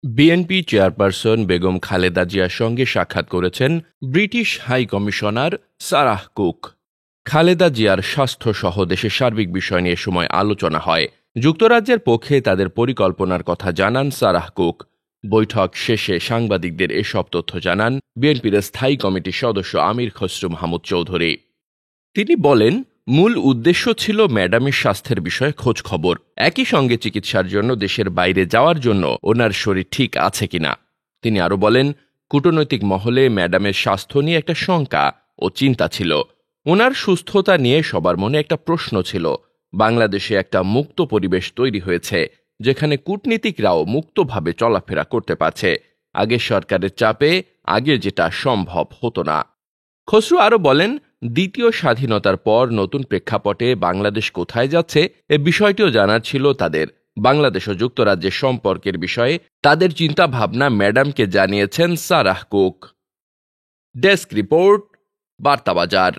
BNP chairperson Begum Khaleda জিয়ার সঙ্গে সাক্ষাৎ করেছেন British high commissioner Sarah Cook. Khaleda জিয়ার স্বাস্থ্য সহ দেশের সার্বিক বিষয় নিয়ে সময় আলোচনা হয়। যুক্তরাজ্যের পক্ষে তাদের পরিকল্পনার কথা জানান সারাহ কুক। বৈঠক শেষে সাংবাদিকদের এসব তথ্য জানান বিএনপির স্থায়ী কমিটির সদস্য আমির খসরু মাহমুদ চৌধুরী। তিনি বলেন, মূল উদ্দেশ্য ছিল ম্যাডামের স্বাস্থ্যের বিষয়ে খোঁজ খবর, একই সঙ্গে চিকিৎসার জন্য দেশের বাইরে যাওয়ার জন্য ওনার শরীর ঠিক আছে কিনা। তিনি আরও বলেন, কূটনৈতিক মহলে ম্যাডামের স্বাস্থ্য নিয়ে একটা শঙ্কা ও চিন্তা ছিল। ওনার সুস্থতা নিয়ে সবার মনে একটা প্রশ্ন ছিল। বাংলাদেশে একটা মুক্ত পরিবেশ তৈরি হয়েছে, যেখানে কূটনীতিকরাও মুক্তভাবে চলাফেরা করতে পারছে। আগের সরকারের চাপে আগে যেটা সম্ভব হতো না। খসরু আরও বলেন, দ্বিতীয় স্বাধীনতার পর নতুন প্রেক্ষাপটে বাংলাদেশ কোথায় যাচ্ছে এ বিষয়টিও জানার ছিল তাদের। বাংলাদেশ ও যুক্তরাজ্যের সম্পর্কের বিষয়ে তাদের চিন্তা ভাবনা ম্যাডামকে জানিয়েছেন সারাহ কুক। Desk report, বার্তাবাজার।